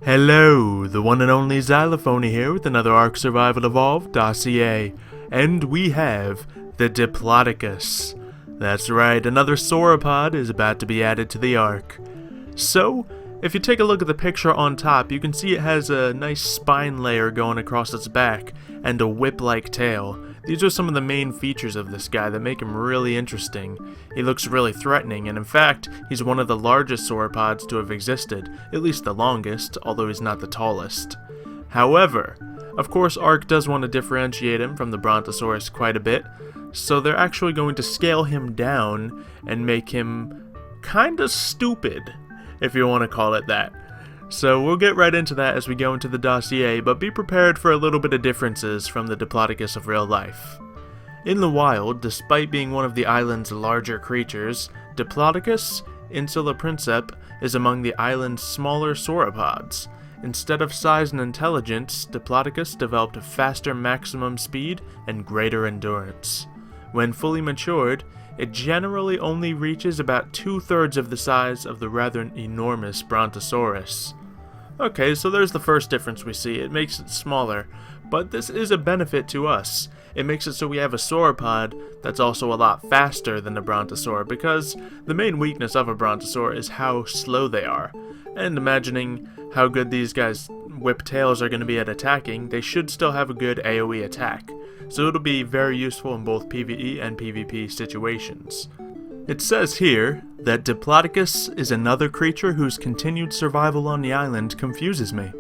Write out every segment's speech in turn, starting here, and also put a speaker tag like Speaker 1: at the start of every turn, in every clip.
Speaker 1: Hello, the one and only Xylophone here with another ARK Survival Evolved Dossier, and we have the Diplodocus. That's right, another Sauropod is about to be added to the ARK. So, if you take a look at the picture on top, you can see it has a nice spine layer going across its back, and a whip-like tail. These are some of the main features of this guy that make him really interesting. He looks really threatening, and in fact, he's one of the largest sauropods to have existed, at least the longest, although he's not the tallest. However, of course ARK does want to differentiate him from the Brontosaurus quite a bit, so they're actually going to scale him down and make him kinda stupid, if you want to call it that. So we'll get right into that as we go into the dossier, but be prepared for a little bit of differences from the Diplodocus of real life. In the wild, despite being one of the island's larger creatures, Diplodocus insula princeps is among the island's smaller sauropods. Instead of size and intelligence, Diplodocus developed a faster maximum speed and greater endurance. When fully matured, it generally only reaches about 2/3 of the size of the rather enormous Brontosaurus. Okay, so there's the first difference we see. It makes it smaller, but this is a benefit to us. It makes it so we have a sauropod that's also a lot faster than the Brontosaur, because the main weakness of a Brontosaur is how slow they are. And imagining how good these guys' whip tails are going to be at attacking, they should still have a good AoE attack. So it'll be very useful in both PvE and PvP situations. It says here that Diplodocus is another creature whose continued survival on the island confuses me.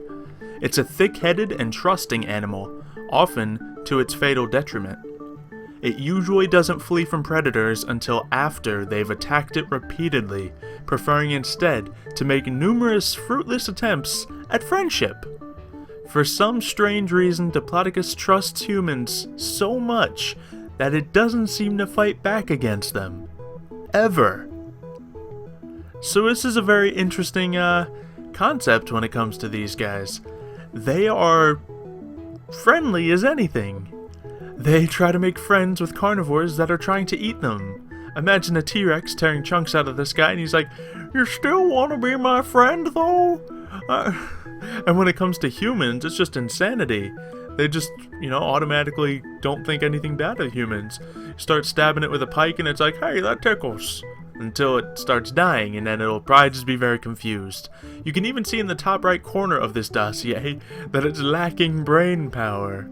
Speaker 1: It's a thick-headed and trusting animal, often to its fatal detriment. It usually doesn't flee from predators until after they've attacked it repeatedly, preferring instead to make numerous fruitless attempts at friendship. For some strange reason, Diplodocus trusts humans so much that it doesn't seem to fight back against them. Ever. So this is a very interesting concept when it comes to these guys. They are friendly as anything. They try to make friends with carnivores that are trying to eat them. Imagine a T-Rex tearing chunks out of this guy and he's like, "You still want to be my friend though?" And when it comes to humans, it's just insanity. They just, automatically don't think anything bad of humans. Start stabbing it with a pike and it's like, "Hey, that tickles." Until it starts dying, and then it'll probably just be very confused. You can even see in the top right corner of this dossier that it's lacking brain power.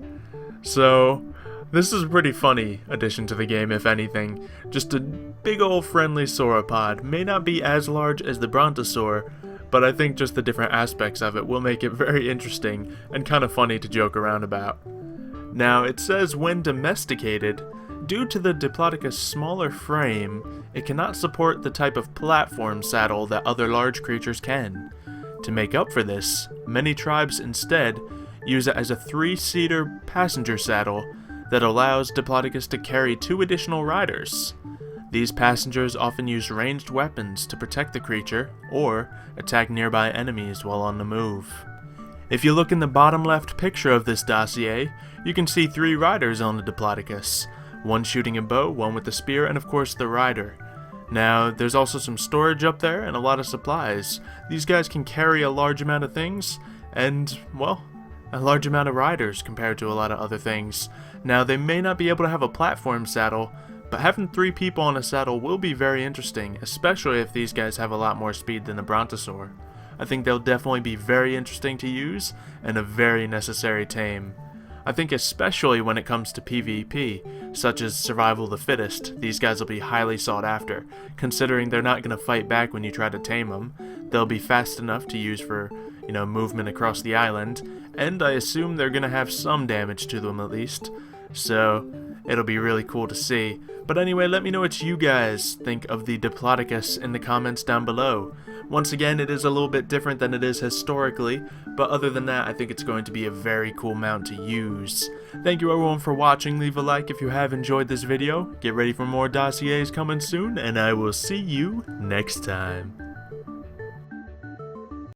Speaker 1: So, this is a pretty funny addition to the game, if anything. Just a big old friendly sauropod. May not be as large as the Brontosaur, but I think just the different aspects of it will make it very interesting and kind of funny to joke around about. Now, it says when domesticated, due to the Diplodocus' smaller frame, it cannot support the type of platform saddle that other large creatures can. To make up for this, many tribes instead use it as a 3-seater passenger saddle that allows Diplodocus to carry 2 additional riders. These passengers often use ranged weapons to protect the creature, or attack nearby enemies while on the move. If you look in the bottom left picture of this dossier, you can see 3 riders on the Diplodocus, one shooting a bow, one with a spear, and of course the rider. Now, there's also some storage up there and a lot of supplies. These guys can carry a large amount of things, and, well, a large amount of riders compared to a lot of other things. Now, they may not be able to have a platform saddle, but having 3 people on a saddle will be very interesting, especially if these guys have a lot more speed than the Brontosaur. I think they'll definitely be very interesting to use, and a very necessary tame. I think especially when it comes to PvP, such as survival of the fittest, these guys will be highly sought after, considering they're not going to fight back when you try to tame them. They'll be fast enough to use for, movement across the island, and I assume they're going to have some damage to them at least, so it'll be really cool to see. But anyway, let me know what you guys think of the Diplodocus in the comments down below. Once again, it is a little bit different than it is historically, but other than that, I think it's going to be a very cool mount to use. Thank you everyone for watching. Leave a like if you have enjoyed this video. Get ready for more dossiers coming soon, and I will see you next time.